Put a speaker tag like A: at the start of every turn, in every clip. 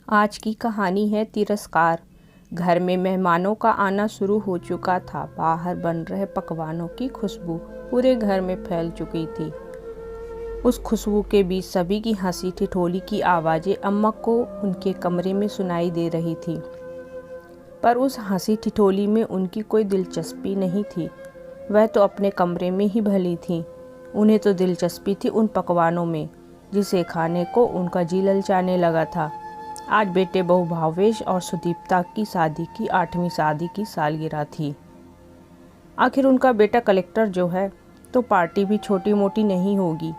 A: आज की कहानी है तिरस्कार। घर में मेहमानों का आना शुरू हो चुका था। बाहर बन रहे पकवानों की खुशबू पूरे घर में फैल चुकी थी। उस खुशबू के बीच सभी की हंसी ठिठोली की आवाज़ें अम्मा को उनके कमरे में सुनाई दे रही थी। पर उस हंसी ठिठोली में उनकी कोई दिलचस्पी नहीं थी। वह तो अपने कमरे में ही भली थी। उन्हें तो दिलचस्पी थी उन पकवानों में जिसे खाने को उनका जी ललचाने लगा था। आज बेटे बहू भावेश और सुदीप्ता की शादी की 8वीं शादी की सालगिरह थी। आखिर उनका बेटा कलेक्टर जो है, तो पार्टी भी छोटी मोटी नहीं होगी।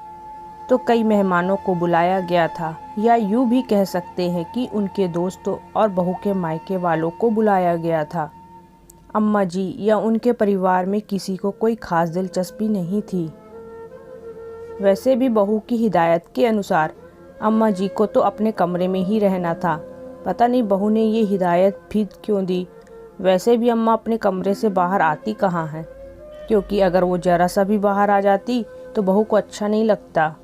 A: तो कई मेहमानों को बुलाया गया था, या यूँ भी कह सकते हैं कि उनके दोस्तों और बहू के मायके वालों को बुलाया गया था। अम्मा जी या उनके परिवार में किसी को कोई खास दिलचस्पी नहीं थी। वैसे भी बहू की हिदायत के अनुसार अम्मा जी को तो अपने कमरे में ही रहना था। पता नहीं बहू ने ये हिदायत भी क्यों दी। वैसे भी अम्मा अपने कमरे से बाहर आती कहाँ हैं, क्योंकि अगर वो ज़रा सा भी बाहर आ जाती तो बहू को अच्छा नहीं लगता।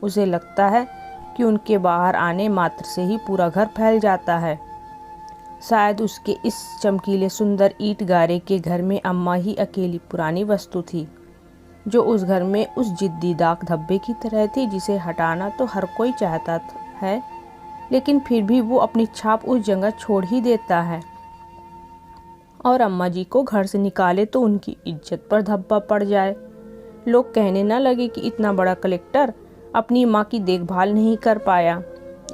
A: उसे लगता है कि उनके बाहर आने मात्र से ही पूरा घर फैल जाता है। शायद उसके इस चमकीले सुंदर ईंट गारे के घर में अम्मा ही अकेली पुरानी वस्तु थी, जो उस घर में उस जिद्दी दाग धब्बे की तरह थी जिसे हटाना तो हर कोई चाहता है, लेकिन फिर भी वो अपनी छाप उस जगह छोड़ ही देता है। और अम्मा जी को घर से निकाले तो उनकी इज्जत पर धब्बा पड़ जाए। लोग कहने न लगे कि इतना बड़ा कलेक्टर अपनी माँ की देखभाल नहीं कर पाया,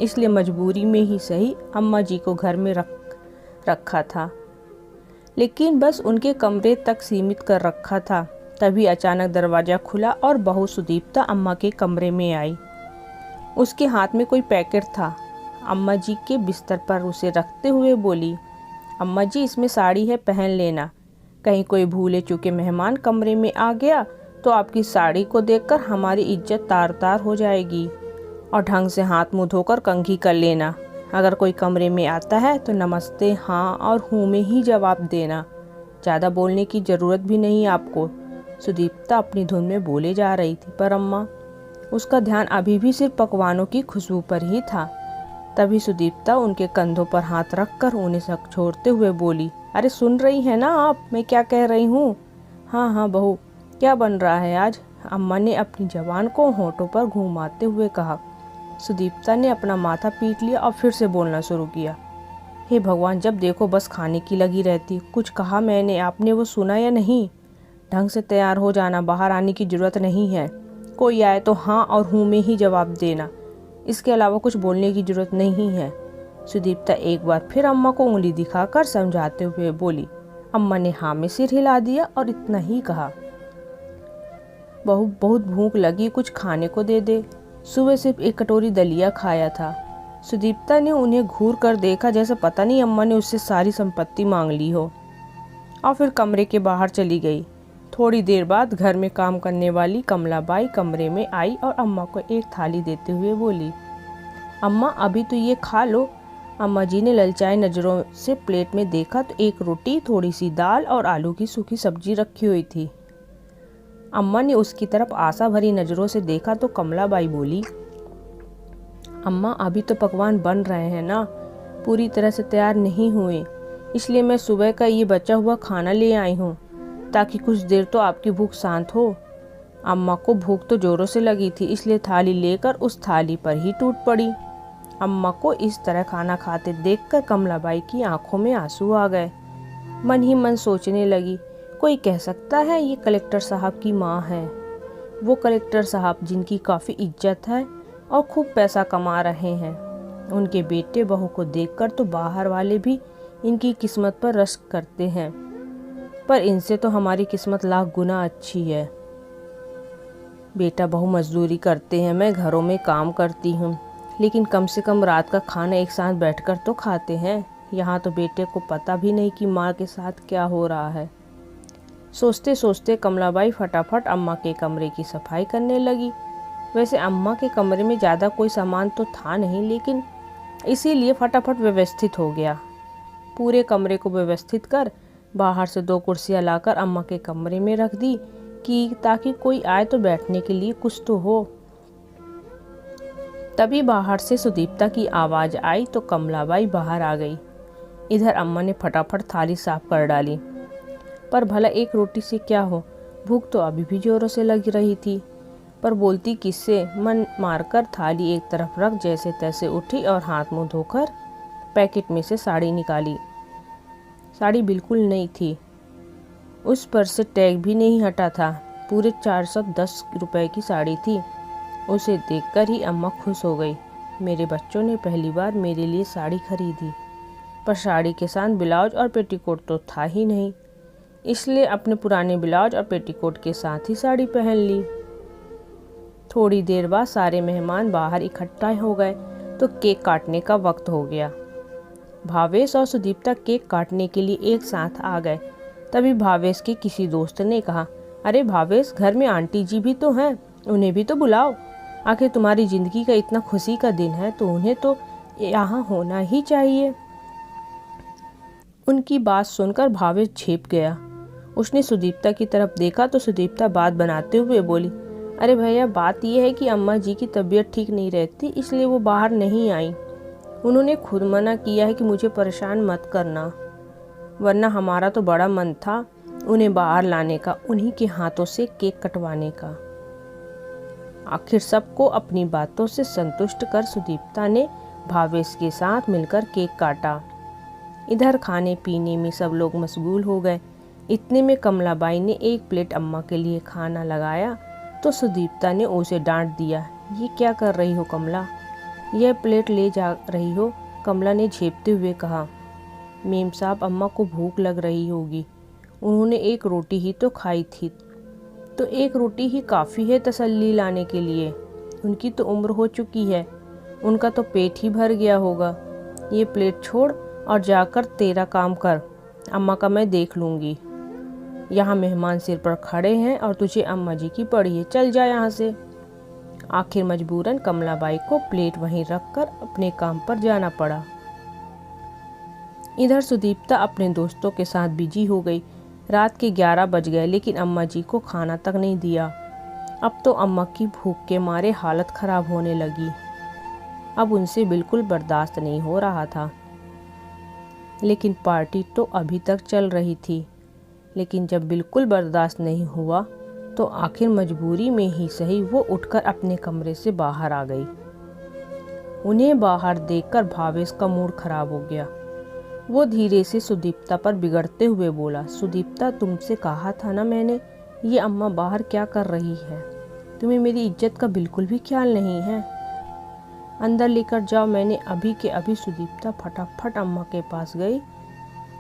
A: इसलिए मजबूरी में ही सही अम्मा जी को घर में रखा था, लेकिन बस उनके कमरे तक सीमित कर रखा था। तभी अचानक दरवाज़ा खुला और बहू सुदीप्ता अम्मा के कमरे में आई। उसके हाथ में कोई पैकेट था। अम्मा जी के बिस्तर पर उसे रखते हुए बोली, अम्मा जी इसमें साड़ी है, पहन लेना। कहीं कोई भूले चूके मेहमान कमरे में आ गया तो आपकी साड़ी को देखकर हमारी इज्जत तार तार हो जाएगी। और ढंग से हाथ मुँह धोकर कंघी कर लेना। अगर कोई कमरे में आता है तो नमस्ते हाँ और हूँ में ही जवाब देना। ज़्यादा बोलने की ज़रूरत भी नहीं आपको। सुदीप्ता अपनी धुन में बोले जा रही थी, पर अम्मा उसका ध्यान अभी भी सिर्फ पकवानों की खुशबू पर ही था। तभी सुदीप्ता उनके कंधों पर हाथ रखकर उन्हें झकझोरते हुए बोली, अरे सुन रही हैं ना आप मैं क्या कह रही हूँ? हाँ हाँ बहू, क्या बन रहा है आज? अम्मा ने अपनी जबान को होठों पर घुमाते हुए कहा। सुदीप्ता ने अपना माथा पीट लिया और फिर से बोलना शुरू किया, हे भगवान, जब देखो बस खाने की लगी रहती। कुछ कहा मैंने, आपने वो सुना या नहीं? ढंग से तैयार हो जाना, बाहर आने की ज़रूरत नहीं है। कोई आए तो हाँ और हूँ में ही जवाब देना, इसके अलावा कुछ बोलने की ज़रूरत नहीं है। सुदीप्ता एक बार फिर अम्मा को उंगली दिखाकर समझाते हुए बोली। अम्मा ने हाँ में सिर हिला दिया और इतना ही कहा, बहू बहुत भूख लगी, कुछ खाने को दे दे। सुबह सिर्फ एक कटोरी दलिया खाया था। सुदीप्ता ने उन्हें घूर कर देखा जैसे पता नहीं अम्मा ने उससे सारी संपत्ति मांग ली हो, और फिर कमरे के बाहर चली गई। थोड़ी देर बाद घर में काम करने वाली कमलाबाई कमरे में आई और अम्मा को एक थाली देते हुए बोली, अम्मा अभी तो ये खा लो। अम्मा जी ने ललचाई नज़रों से प्लेट में देखा तो एक रोटी, थोड़ी सी दाल और आलू की सूखी सब्जी रखी हुई थी। अम्मा ने उसकी तरफ आशा भरी नज़रों से देखा तो कमलाबाई बोली, अम्मा अभी तो पकवान बन रहे हैं ना, पूरी तरह से तैयार नहीं हुए, इसलिए मैं सुबह का ये बचा हुआ खाना ले आई हूँ ताकि कुछ देर तो आपकी भूख शांत हो। अम्मा को भूख तो जोरों से लगी थी, इसलिए थाली लेकर उस थाली पर ही टूट पड़ी। अम्मा को इस तरह खाना खाते देखकर कमलाबाई की आंखों में आंसू आ गए। मन ही मन सोचने लगी, कोई कह सकता है ये कलेक्टर साहब की माँ है। वो कलेक्टर साहब जिनकी काफ़ी इज्जत है और खूब पैसा कमा रहे हैं। उनके बेटे बहू को देखकर तो बाहर वाले भी इनकी किस्मत पर रश्क करते हैं, पर इनसे तो हमारी किस्मत लाख गुना अच्छी है। बेटा बहू मजदूरी करते हैं, मैं घरों में काम करती हूँ, लेकिन कम से कम रात का खाना एक साथ बैठकर तो खाते हैं। यहाँ तो बेटे को पता भी नहीं कि माँ के साथ क्या हो रहा है। सोचते सोचते कमलाबाई फटाफट अम्मा के कमरे की सफाई करने लगी। वैसे अम्मा के कमरे में ज़्यादा कोई सामान तो था नहीं, लेकिन इसीलिए फटाफट व्यवस्थित हो गया। पूरे कमरे को व्यवस्थित कर बाहर से 2 कुर्सियाँ लाकर अम्मा के कमरे में रख दी कि ताकि कोई आए तो बैठने के लिए कुछ तो हो। तभी बाहर से सुदीप्ता की आवाज़ आई तो कमलाबाई बाहर आ गई। इधर अम्मा ने फटाफट थाली साफ कर डाली। पर भला एक रोटी से क्या हो, भूख तो अभी भी जोरों से लग रही थी। पर बोलती किससे, मन मारकर थाली एक तरफ रख जैसे तैसे उठी और हाथ मुंह धोकर पैकेट में से साड़ी निकाली। साड़ी बिल्कुल नई थी, उस पर से टैग भी नहीं हटा था। पूरे 410 रुपए की साड़ी थी। उसे देखकर ही अम्मा खुश हो गई। मेरे बच्चों ने पहली बार मेरे लिए साड़ी खरीदी। पर साड़ी के साथ ब्लाउज और पेटीकोट तो था ही नहीं, इसलिए अपने पुराने ब्लाउज और पेटीकोट के साथ ही साड़ी पहन ली। थोड़ी देर बाद सारे मेहमान बाहर इकट्ठा हो गए तो केक काटने का वक्त हो गया। भावेश और सुदीप्ता केक काटने के लिए एक साथ आ गए। तभी भावेश के किसी दोस्त ने कहा, अरे भावेश, घर में आंटी जी भी तो हैं, उन्हें भी तो बुलाओ। आखिर तुम्हारी ज़िंदगी का इतना खुशी का दिन है तो उन्हें तो यहाँ होना ही चाहिए। उनकी बात सुनकर भावेश झेप गया। उसने सुदीप्ता की तरफ देखा तो सुदीप्ता बात बनाते हुए बोली, अरे भैया, बात यह है कि अम्मा जी की तबीयत ठीक नहीं रहती, इसलिए वो बाहर नहीं आई। उन्होंने खुद मना किया है कि मुझे परेशान मत करना, वरना हमारा तो बड़ा मन था उन्हें बाहर लाने का, उन्हीं के हाथों से केक कटवाने का। आखिर सबको अपनी बातों से संतुष्ट कर सुदीप्ता ने भावेश के साथ मिलकर केक काटा। इधर खाने पीने में सब लोग मशगूल हो गए। इतने में कमलाबाई ने एक प्लेट अम्मा के लिए खाना लगाया तो सुदीप्ता ने उसे डांट दिया, ये क्या कर रही हो कमला, यह प्लेट ले जा रही हो। कमला ने झेपते हुए कहा, मेम साहब, अम्मा को भूख लग रही होगी, उन्होंने एक रोटी ही तो खाई थी, तो एक रोटी ही काफ़ी है तसल्ली लाने के लिए। उनकी तो उम्र हो चुकी है, उनका तो पेट ही भर गया होगा। ये प्लेट छोड़ और जाकर तेरा काम कर, अम्मा का मैं देख लूँगी। यहाँ मेहमान सिर पर खड़े हैं और तुझे अम्मा जी की पड़ी है, चल जा यहाँ से। आखिर मजबूरन कमलाबाई को प्लेट वहीं रखकर अपने काम पर जाना पड़ा। इधर सुदीप्ता अपने दोस्तों के साथ बिजी हो गई। रात के 11 बज गए लेकिन अम्मा जी को खाना तक नहीं दिया। अब तो अम्मा की भूख के मारे हालत खराब होने लगी। अब उनसे बिल्कुल बर्दाश्त नहीं हो रहा था। लेकिन पार्टी तो अभी तक चल रही थी। लेकिन जब बिल्कुल बर्दाश्त नहीं हुआ तो आखिर मजबूरी में ही सही वो उठकर अपने कमरे से बाहर आ गई। उन्हें बाहर देखकर भावेश का मूड खराब हो गया। वो धीरे से सुदीप्ता पर बिगड़ते हुए बोला, सुदीप्ता, तुमसे कहा था ना मैंने, ये अम्मा बाहर क्या कर रही है, तुम्हें मेरी इज्जत का बिल्कुल भी ख्याल नहीं है। अंदर लेकर जाओ। मैंने अभी के अभी। सुदीप्ता फटाफट अम्मा के पास गई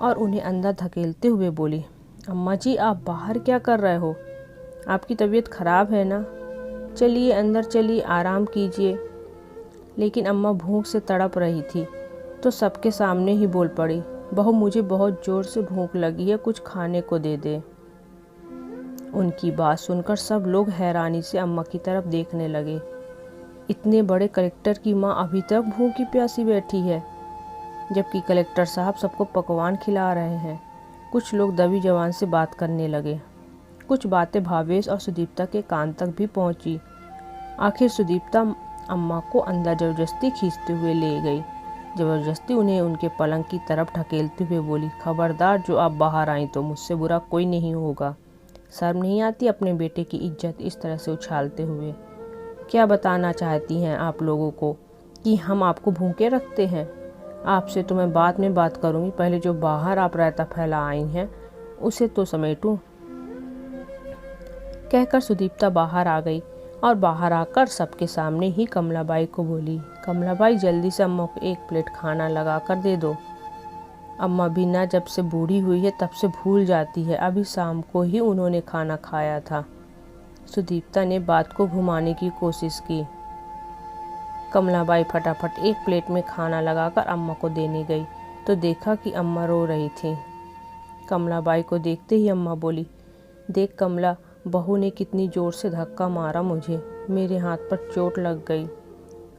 A: और उन्हें अंदर धकेलते हुए बोली, अम्मा जी, आप बाहर क्या कर रहे हो, आपकी तबीयत खराब है ना, चलिए अंदर चलिए, आराम कीजिए। लेकिन अम्मा भूख से तड़प रही थी तो सबके सामने ही बोल पड़ी, बहू, मुझे बहुत ज़ोर से भूख लगी है, कुछ खाने को दे दे। उनकी बात सुनकर सब लोग हैरानी से अम्मा की तरफ देखने लगे। इतने बड़े कलेक्टर की माँ अभी तक भूखी प्यासी बैठी है, जबकि कलेक्टर साहब सबको पकवान खिला रहे हैं। कुछ लोग दबी जबान से बात करने लगे। कुछ बातें भावेश और सुदीप्ता के कान तक भी पहुंची। आखिर सुदीप्ता अम्मा को अंदर ज़बरदस्ती खींचते हुए ले गई। ज़बरदस्ती उन्हें उनके पलंग की तरफ ढकेलते हुए बोली, खबरदार, जो आप बाहर आई तो मुझसे बुरा कोई नहीं होगा। शर्म नहीं आती अपने बेटे की इज्जत इस तरह से उछालते हुए? क्या बताना चाहती हैं आप लोगों को कि हम आपको भूखे रखते हैं? आपसे तो मैं बाद में बात करूंगी, पहले जो बाहर आप रायता फैला आई हैं उसे तो समेटूं। कहकर सुदीप्ता बाहर आ गई और बाहर आकर सबके सामने ही कमलाबाई को बोली, कमलाबाई, जल्दी से अम्मा को एक प्लेट खाना लगा कर दे दो। अम्मा बिना जब से बूढ़ी हुई है तब से भूल जाती है, अभी शाम को ही उन्होंने खाना खाया था। सुदीप्ता ने बात को घुमाने की कोशिश की। कमलाबाई फटाफट एक प्लेट में खाना लगाकर अम्मा को देने गई तो देखा कि अम्मा रो रही थी। कमलाबाई को देखते ही अम्मा बोली, देख कमला, बहू ने कितनी ज़ोर से धक्का मारा मुझे, मेरे हाथ पर चोट लग गई।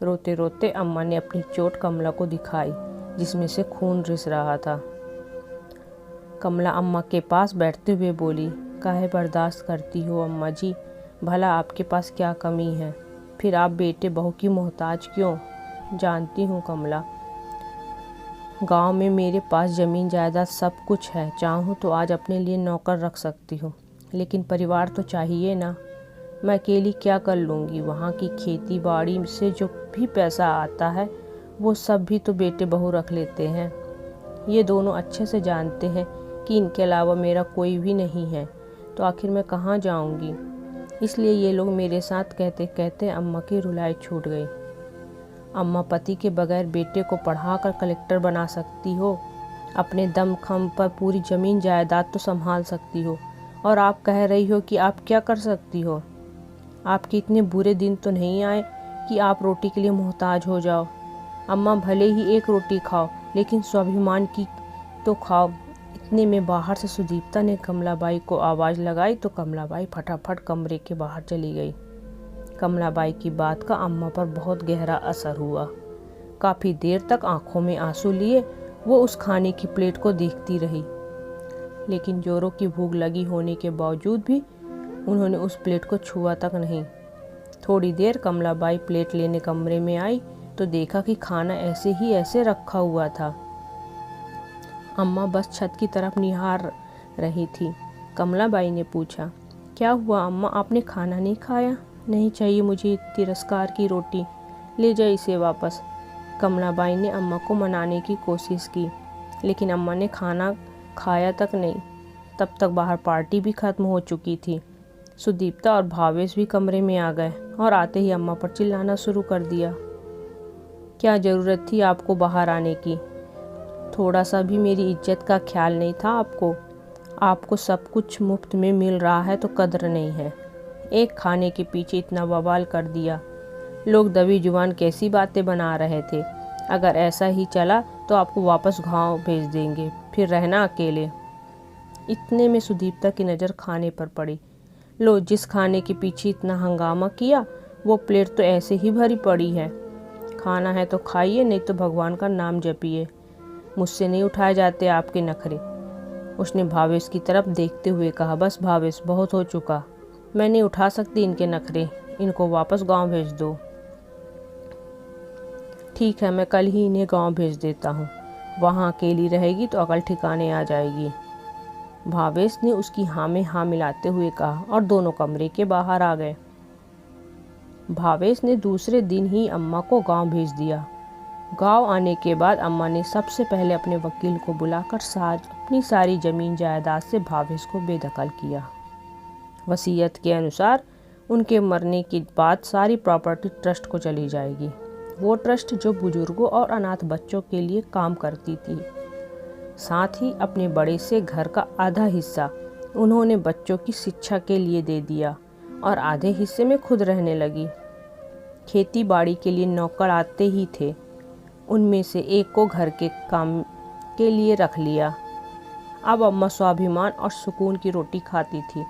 A: रोते रोते अम्मा ने अपनी चोट कमला को दिखाई जिसमें से खून रिस रहा था। कमला अम्मा के पास बैठते हुए बोली, काहे बर्दाश्त करती हो अम्मा जी, भला आपके पास क्या कमी है? फिर आप बेटे बहू की मोहताज क्यों? जानती हूँ कमला, गांव में मेरे पास ज़मीन जायदाद सब कुछ है, चाहूँ तो आज अपने लिए नौकर रख सकती हूँ, लेकिन परिवार तो चाहिए ना। मैं अकेली क्या कर लूँगी? वहाँ की खेती बाड़ी से जो भी पैसा आता है वो सब भी तो बेटे बहू रख लेते हैं। ये दोनों अच्छे से जानते हैं कि इनके अलावा मेरा कोई भी नहीं है, तो आखिर मैं कहाँ जाऊँगी? इसलिए ये लोग मेरे साथ कहते कहते अम्मा की रुलाई छूट गई। अम्मा, पति के बगैर बेटे को पढ़ाकर कलेक्टर बना सकती हो, अपने दम खम पर पूरी ज़मीन जायदाद तो संभाल सकती हो, और आप कह रही हो कि आप क्या कर सकती हो? आपके इतने बुरे दिन तो नहीं आए कि आप रोटी के लिए मोहताज हो जाओ। अम्मा, भले ही एक रोटी खाओ, लेकिन स्वाभिमान की तो खाओ। इतने में बाहर से सुदीप्ता ने कमलाबाई को आवाज़ लगाई तो कमलाबाई फटाफट कमरे के बाहर चली गई। कमलाबाई की बात का अम्मा पर बहुत गहरा असर हुआ। काफ़ी देर तक आंखों में आंसू लिए वो उस खाने की प्लेट को देखती रही, लेकिन जोरों की भूख लगी होने के बावजूद भी उन्होंने उस प्लेट को छुआ तक नहीं। थोड़ी देर कमलाबाई प्लेट लेने कमरे में आई तो देखा कि खाना ऐसे ही ऐसे रखा हुआ था। अम्मा बस छत की तरफ निहार रही थी। कमलाबाई ने पूछा, क्या हुआ अम्मा, आपने खाना नहीं खाया? नहीं चाहिए मुझे तिरस्कार की रोटी, ले जाए इसे वापस। कमलाबाई ने अम्मा को मनाने की कोशिश की, लेकिन अम्मा ने खाना खाया तक नहीं। तब तक बाहर पार्टी भी खत्म हो चुकी थी। सुदीप्ता और भावेश भी कमरे में आ गए और आते ही अम्मा पर चिल्लाना शुरू कर दिया। क्या ज़रूरत थी आपको बाहर आने की? थोड़ा सा भी मेरी इज्जत का ख्याल नहीं था आपको? आपको सब कुछ मुफ्त में मिल रहा है तो कदर नहीं है। एक खाने के पीछे इतना बवाल कर दिया। लोग दबी जुबान कैसी बातें बना रहे थे। अगर ऐसा ही चला तो आपको वापस गांव भेज देंगे, फिर रहना अकेले। इतने में सुदीप्ता की नज़र खाने पर पड़ी। लो, जिस खाने के पीछे इतना हंगामा किया वो प्लेट तो ऐसे ही भरी पड़ी है। खाना है तो खाइए, नहीं तो भगवान का नाम जपिए। मुझसे नहीं उठाए जाते आपके नखरे। उसने भावेश की तरफ देखते हुए कहा, बस भावेश, बहुत हो चुका। मैं नहीं उठा सकती इनके नखरे, इनको वापस गांव भेज दो। ठीक है, मैं कल ही इन्हें गांव भेज देता हूँ। वहाँ अकेली रहेगी तो अकल ठिकाने आ जाएगी। भावेश ने उसकी हाँ में हाँ मिलाते हुए कहा और दोनों कमरे के बाहर आ गए। भावेश ने दूसरे दिन ही अम्मा को गांव भेज दिया। गांव आने के बाद अम्मा ने सबसे पहले अपने वकील को बुलाकर अपनी सारी ज़मीन जायदाद से भावेश को बेदखल किया। वसीयत के अनुसार उनके मरने के बाद सारी प्रॉपर्टी ट्रस्ट को चली जाएगी। वो ट्रस्ट जो बुजुर्गों और अनाथ बच्चों के लिए काम करती थी। साथ ही अपने बड़े से घर का आधा हिस्सा उन्होंने बच्चों की शिक्षा के लिए दे दिया और आधे हिस्से में खुद रहने लगी। खेती बाड़ी के लिए नौकर आते ही थे, उनमें से एक को घर के काम के लिए रख लिया। अब अम्मा स्वाभिमान और सुकून की रोटी खाती थी।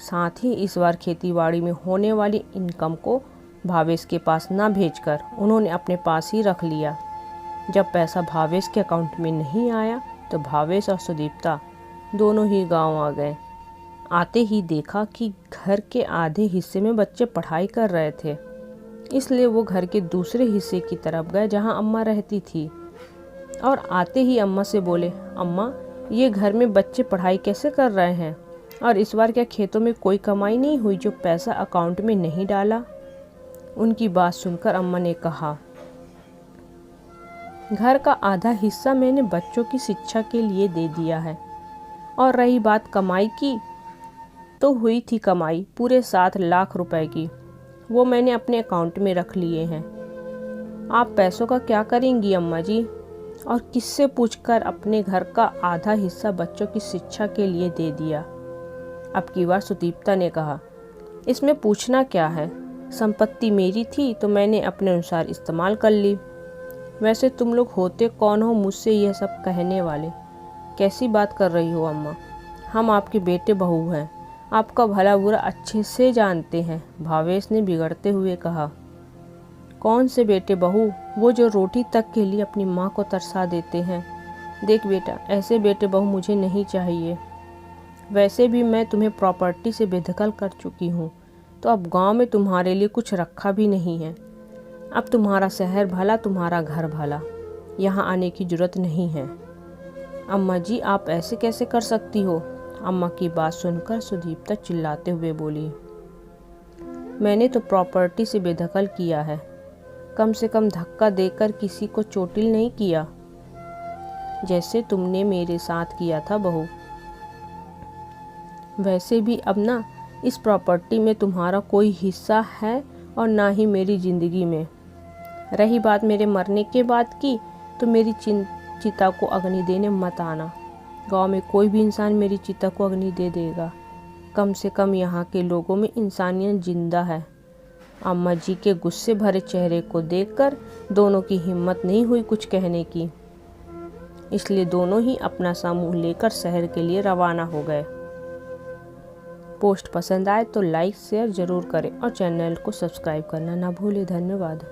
A: साथ ही इस बार खेतीबाड़ी में होने वाली इनकम को भावेश के पास ना भेजकर उन्होंने अपने पास ही रख लिया। जब पैसा भावेश के अकाउंट में नहीं आया तो भावेश और सुदीप्ता दोनों ही गांव आ गए। आते ही देखा कि घर के आधे हिस्से में बच्चे पढ़ाई कर रहे थे, इसलिए वो घर के दूसरे हिस्से की तरफ गए जहां अम्मा रहती थी और आते ही अम्मा से बोले, अम्मा, ये घर में बच्चे पढ़ाई कैसे कर रहे हैं? और इस बार क्या खेतों में कोई कमाई नहीं हुई जो पैसा अकाउंट में नहीं डाला? उनकी बात सुनकर अम्मा ने कहा, घर का आधा हिस्सा मैंने बच्चों की शिक्षा के लिए दे दिया है, और रही बात कमाई की, तो हुई थी कमाई पूरे 7 लाख रुपए की। वो मैंने अपने अकाउंट में रख लिए हैं। आप पैसों का क्या करेंगी अम्मा जी? और किससे पूछकर अपने घर का आधा हिस्सा बच्चों की शिक्षा के लिए दे दिया? अब की बार सुदीप्ता ने कहा, इसमें पूछना क्या है? संपत्ति मेरी थी तो मैंने अपने अनुसार इस्तेमाल कर ली। वैसे तुम लोग होते कौन हो मुझसे यह सब कहने वाले? कैसी बात कर रही हो अम्मा? हम आपके बेटे बहू हैं, आपका भला बुरा अच्छे से जानते हैं, भावेश ने बिगड़ते हुए कहा। कौन से बेटे बहू? वो जो रोटी तक के लिए अपनी माँ को तरसा देते हैं। देख बेटा, ऐसे बेटे बहू मुझे नहीं चाहिए। वैसे भी मैं तुम्हें प्रॉपर्टी से बेदखल कर चुकी हूँ। तो अब गांव में तुम्हारे लिए कुछ रखा भी नहीं है। अब तुम्हारा शहर भला, तुम्हारा घर भला, यहाँ आने की जरूरत नहीं है। अम्मा जी, आप ऐसे कैसे कर सकती हो? अम्मा की बात सुनकर सुदीप्ता चिल्लाते हुए बोली, मैंने तो प्रॉपर्टी से बेदखल किया है, कम से कम धक्का देकर किसी को चोटिल नहीं किया, जैसे तुमने मेरे साथ किया था बहू। वैसे भी अब ना इस प्रॉपर्टी में तुम्हारा कोई हिस्सा है और ना ही मेरी ज़िंदगी में। रही बात मेरे मरने के बाद की, तो मेरी चिता को अग्नि देने मत आना। गांव में कोई भी इंसान मेरी चिता को अग्नि दे देगा। कम से कम यहाँ के लोगों में इंसानियत जिंदा है। अम्मा जी के गुस्से भरे चेहरे को देखकर दोनों की हिम्मत नहीं हुई कुछ कहने की, इसलिए दोनों ही अपना समूह लेकर शहर के लिए रवाना हो गए। पोस्ट पसंद आए तो लाइक शेयर ज़रूर करें और चैनल को सब्सक्राइब करना ना भूलें। धन्यवाद।